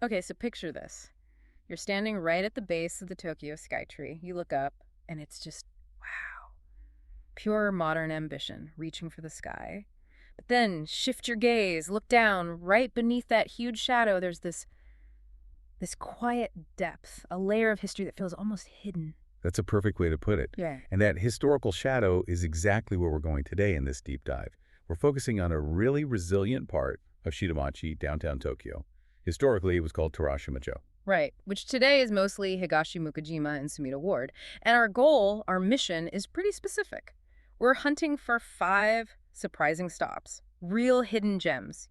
Okay, so picture this. You're standing right at the base of the Tokyo Skytree. You look up, and it's just, wow, pure modern ambition, reaching for the sky. But then shift your gaze, look down. Right beneath that huge shadow, there's this quiet depth, a layer of history that feels almost hidden. That's a perfect way to put it. Yeah. And that historical shadow is exactly where we're going today in this deep dive. We're focusing on a really resilient part of Shitamachi, downtown Tokyo. Historically, it was called Terajima-chō. Right, which today is mostly Higashi-Mukōjima and Sumida Ward. And our goal, our mission, is pretty specific. We're hunting for 5 surprising stops. Real hidden gems,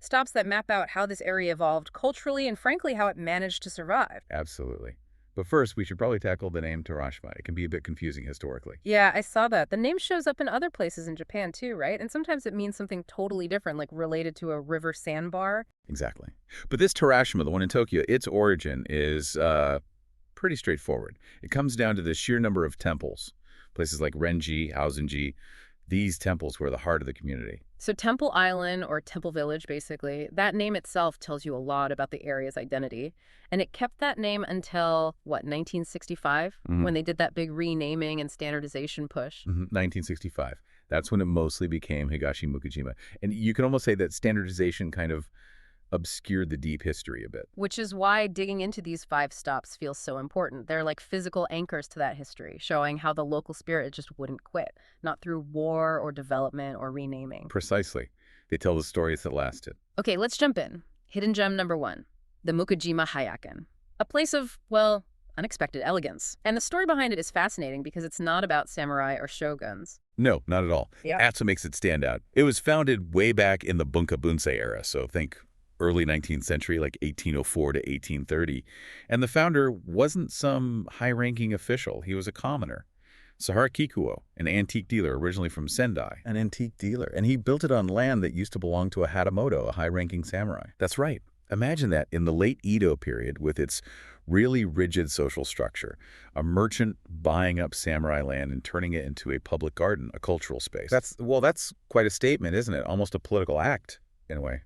stops that map out how this area evolved culturally and frankly how it managed to survive. Absolutely. But first, we should probably tackle the name Terajima. It can be a bit confusing historically. Yeah, I saw that. The name shows up in other places in Japan too, right? And sometimes it means something totally different, like related to a river sandbar. Exactly. But this Terajima, the one in Tokyo, its origin is pretty straightforward. It comes down to the sheer number of temples. Places like Renji, Hauzenji, these temples were the heart of the community. So Temple Island, or Temple Village, basically, that name itself tells you a lot about the area's identity. And it kept that name until, 1965? When they did that big renaming and standardization push? 1965. That's when it mostly became Higashi-Mukōjima. And you can almost say that standardization kind of obscured the deep history a bit. Which is why digging into these 5 stops feels so important. They're like physical anchors to that history, showing how the local spirit just wouldn't quit, not through war or development or renaming. Precisely. They tell the stories that lasted. Okay, let's jump in. Hidden gem number 1, the Mukōjima Hayaken. A place of, unexpected elegance. And the story behind it is fascinating because it's not about samurai or shoguns. No, not at all. Yeah. That's what makes it stand out. It was founded way back in the Bunka Bunsei era, so think early 19th century, like 1804 to 1830. And the founder wasn't some high-ranking official. He was a commoner. Sahara Kikuo, an antique dealer originally from Sendai. An antique dealer. And he built it on land that used to belong to a Hatamoto, a high-ranking samurai. That's right. Imagine that in the late Edo period with its really rigid social structure, a merchant buying up samurai land and turning it into a public garden, a cultural space. That's quite a statement, isn't it? Almost a political act, in a way.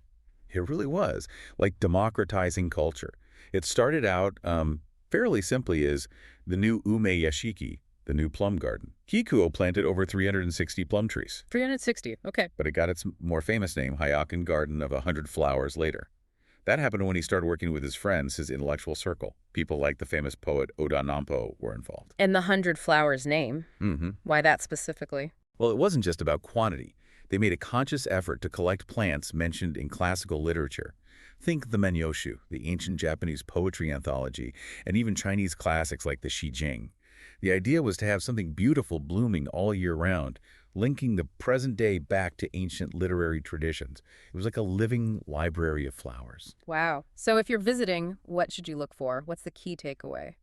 It really was, like democratizing culture. It started out fairly simply as the new Ume Yashiki, the new plum garden. Kikuo planted over 360 plum trees. 360, okay. But it got its more famous name, Hayaken Garden of 100 Flowers, later. That happened when he started working with his friends, his intellectual circle. People like the famous poet Oda Nampo were involved. And the 100 Flowers name, why that specifically? Well, it wasn't just about quantity. They made a conscious effort to collect plants mentioned in classical literature. Think the Menyoshu, the ancient Japanese poetry anthology, and even Chinese classics like the Shijing. The idea was to have something beautiful blooming all year round, linking the present day back to ancient literary traditions. It was like a living library of flowers. Wow. So if you're visiting, what should you look for? What's the key takeaway?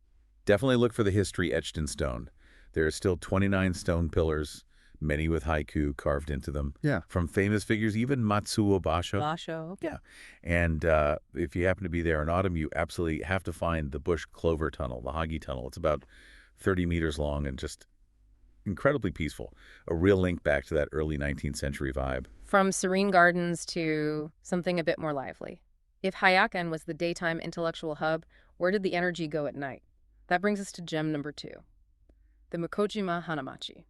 Definitely look for the history etched in stone. There are still 29 stone pillars, many with haiku carved into them. Yeah. From famous figures, even Matsuo Basho. Basho, okay. Yeah. And if you happen to be there in autumn, you absolutely have to find the Bush Clover Tunnel, the Hagi Tunnel. It's about 30 meters long and just incredibly peaceful. A real link back to that early 19th century vibe. From serene gardens to something a bit more lively. If Hayaken was the daytime intellectual hub, where did the energy go at night? That brings us to gem number 2, the Mukōjima Hanamachi,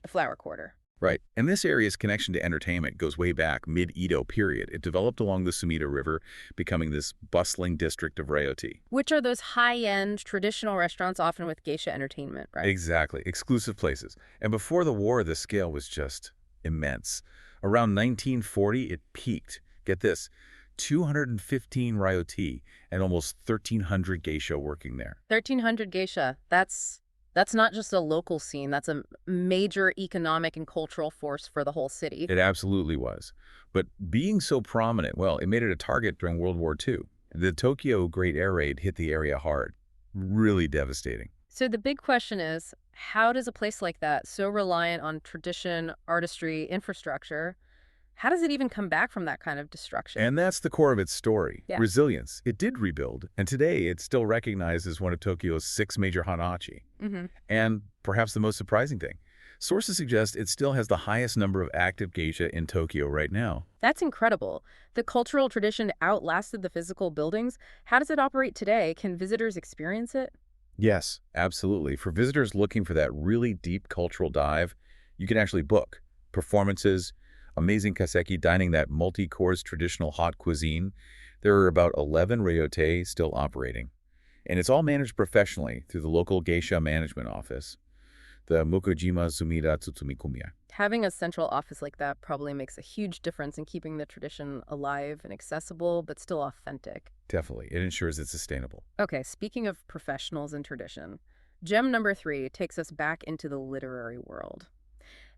the flower quarter. Right. And this area's connection to entertainment goes way back, mid-Edo period. It developed along the Sumida River, becoming this bustling district of Ryoti. Which are those high-end, traditional restaurants, often with geisha entertainment, right? Exactly. Exclusive places. And before the war, the scale was just immense. Around 1940, it peaked. Get this, 215 Ryoti and almost 1,300 geisha working there. 1,300 geisha. That's not just a local scene. That's a major economic and cultural force for the whole city. It absolutely was. But being so prominent, well, it made it a target during World War II. The Tokyo Great Air Raid hit the area hard. Really devastating. So the big question is, how does a place like that, so reliant on tradition, artistry, infrastructure, how does it even come back from that kind of destruction? And that's the core of its story. Yeah. Resilience. It did rebuild. And today, it's still recognized as one of Tokyo's 6 major hanachi. And perhaps the most surprising thing, Sources suggest it still has the highest number of active geisha in Tokyo right now. That's incredible. The cultural tradition outlasted the physical buildings. How does it operate today? Can visitors experience it? Yes, absolutely. For visitors looking for that really deep cultural dive, you can actually book performances, amazing kaseki dining, that multi-course traditional hot cuisine. There are about 11 ryote still operating. And it's all managed professionally through the local geisha management office, the Mukōjima Sumida Tsutsumikumiya. Having a central office like that probably makes a huge difference in keeping the tradition alive and accessible, but still authentic. Definitely. It ensures it's sustainable. Okay, speaking of professionals and tradition, gem number 3 takes us back into the literary world.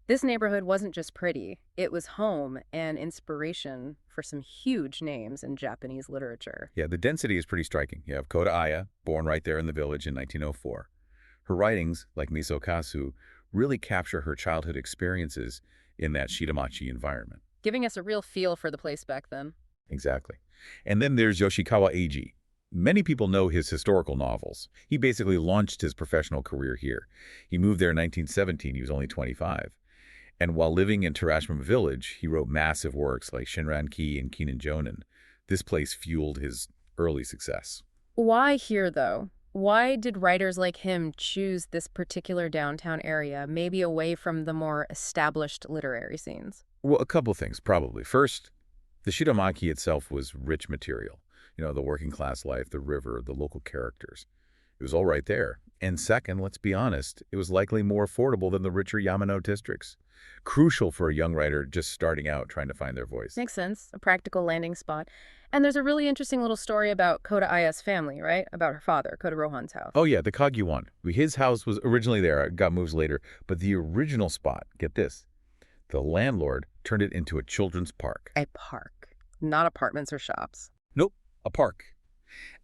This neighborhood wasn't just pretty, it was home and inspiration for some huge names in Japanese literature. Yeah, the density is pretty striking. You have Kōda Aya, born right there in the village in 1904. Her writings, like Misokasu, really capture her childhood experiences in that Shitamachi environment. Giving us a real feel for the place back then. Exactly. And then there's Yoshikawa Eiji. Many people know his historical novels. He basically launched his professional career here. He moved there in 1917. He was only 25. And while living in Terajima Village, he wrote massive works like Shinran-ki and Kinen Jonin. This place fueled his early success. Why here, though? Why did writers like him choose this particular downtown area, maybe away from the more established literary scenes? Well, a couple things, probably. First, the Shitamaki itself was rich material. You know, the working class life, the river, the local characters. It was all right there. And second, let's be honest, it was likely more affordable than the richer Yamano districts. Crucial for a young writer just starting out trying to find their voice. Makes sense. A practical landing spot. And there's a really interesting little story about Kōda Aya's family, right? About her father, Kōda Rohan's house. Oh yeah, the Kagi one. His house was originally there, it got moved later, but the original spot, get this, the landlord turned it into a children's park. A park, not apartments or shops. Nope, a park.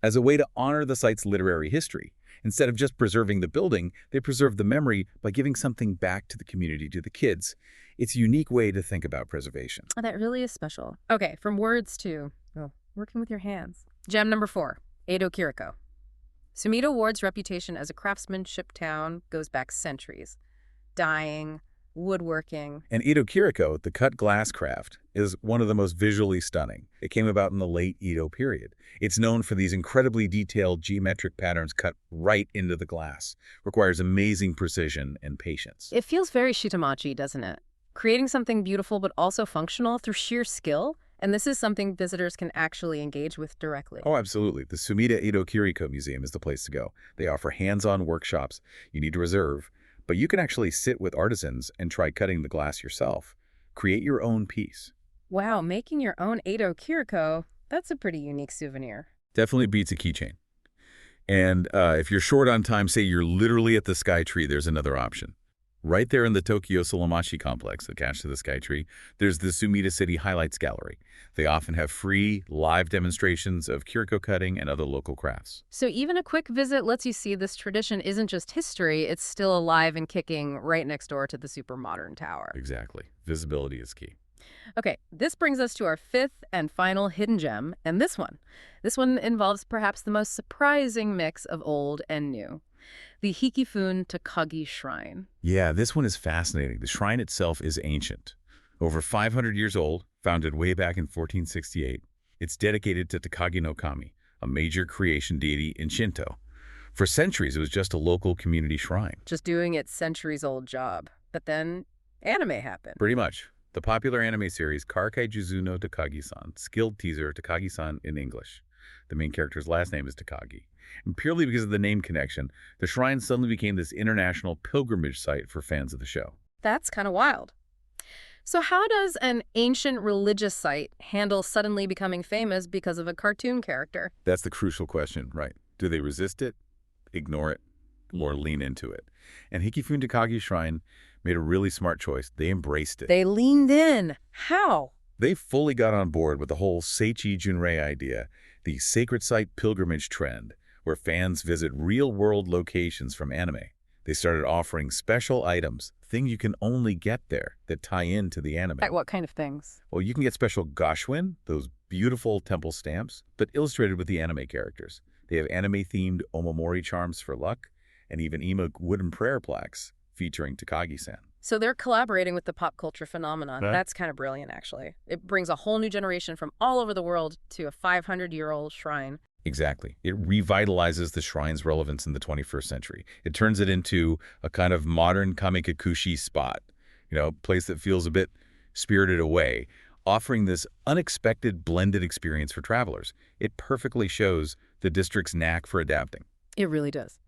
As a way to honor the site's literary history. Instead of just preserving the building, they preserved the memory by giving something back to the community, to the kids. It's a unique way to think about preservation. Oh, that really is special. Okay, from words to working with your hands. Gem number 4, Edo Kiriko. Sumida Ward's reputation as a craftsmanship town goes back centuries. Dyeing, woodworking. And Edo Kiriko, the cut glass craft, is one of the most visually stunning. It came about in the late Edo period. It's known for these incredibly detailed geometric patterns cut right into the glass. Requires amazing precision and patience. It feels very Shitamachi, doesn't it? Creating something beautiful but also functional through sheer skill. And this is something visitors can actually engage with directly. Oh, absolutely. The Sumida Edo Kiriko Museum is the place to go. They offer hands-on workshops. You need to reserve, but you can actually sit with artisans and try cutting the glass yourself. Create your own piece. Wow, making your own Edo Kiriko, that's a pretty unique souvenir. Definitely beats a keychain. And if you're short on time, say you're literally at the Sky Tree, there's another option. Right there in the Tokyo Solamachi complex, attached to the Sky Tree, there's the Sumida City Highlights Gallery. They often have free, live demonstrations of kiriko cutting and other local crafts. So even a quick visit lets you see this tradition isn't just history, it's still alive and kicking right next door to the super modern tower. Exactly. Visibility is key. Okay, this brings us to our 5th and final hidden gem, and this one. This one involves perhaps the most surprising mix of old and new. The Hikifune Takagi Shrine. Yeah, this one is fascinating. The shrine itself is ancient. Over 500 years old, founded way back in 1468. It's dedicated to Takagi no Kami, a major creation deity in Shinto. For centuries, it was just a local community shrine. Just doing its centuries-old job. But then anime happened. Pretty much. The popular anime series Karkai Juzu no Takagi-san, skilled teaser Takagi-san in English. The main character's last name is Takagi. And purely because of the name connection, the shrine suddenly became this international pilgrimage site for fans of the show. That's kind of wild. So how does an ancient religious site handle suddenly becoming famous because of a cartoon character? That's the crucial question, right? Do they resist it, ignore it, or lean into it? And Hikifune Takagi Shrine made a really smart choice. They embraced it. They leaned in. How? They fully got on board with the whole Seichi Junrei idea, the sacred site pilgrimage trend, where fans visit real-world locations from anime. They started offering special items, things you can only get there, that tie into the anime. Like what kind of things? Well, you can get special gashwin, those beautiful temple stamps, but illustrated with the anime characters. They have anime-themed omamori charms for luck, and even wooden prayer plaques featuring Takagi-san. So they're collaborating with the pop culture phenomenon. Huh? That's kind of brilliant, actually. It brings a whole new generation from all over the world to a 500-year-old shrine. Exactly. It revitalizes the shrine's relevance in the 21st century. It turns it into a kind of modern kamikakushi spot, a place that feels a bit spirited away, offering this unexpected blended experience for travelers. It perfectly shows the district's knack for adapting. It really does.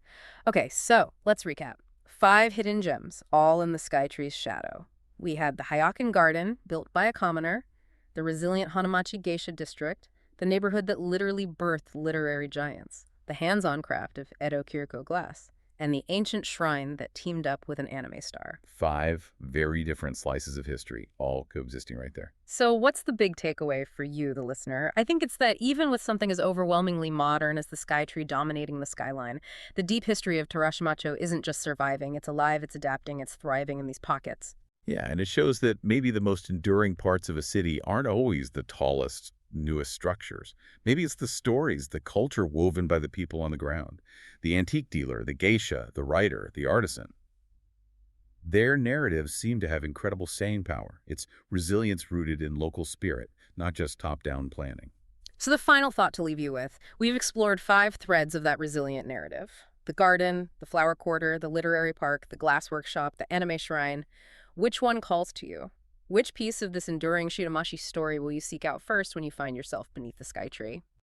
Okay, so let's recap. 5 hidden gems, all in the Skytree's shadow. We had the Hyakken Garden, built by a commoner, the resilient Hanamachi Geisha district, the neighborhood that literally birthed literary giants, the hands-on craft of Edo Kiriko glass, and the ancient shrine that teamed up with an anime star. 5 very different slices of history, all coexisting right there. So what's the big takeaway for you, the listener? I think it's that even with something as overwhelmingly modern as the Skytree dominating the skyline, the deep history of Terajima-chō isn't just surviving. It's alive, it's adapting, it's thriving in these pockets. Yeah, and it shows that maybe the most enduring parts of a city aren't always the tallest, newest structures. Maybe it's the stories, the culture woven by the people on the ground. The antique dealer, the geisha, the writer, the artisan. Their narratives seem to have incredible staying power. It's resilience rooted in local spirit, not just top-down planning. So the final thought to leave you with, we've explored 5 threads of that resilient narrative. The garden, the flower quarter, the literary park, the glass workshop, the anime shrine. Which one calls to you? Which piece of this enduring Shiramashi story will you seek out first when you find yourself beneath the Skytree?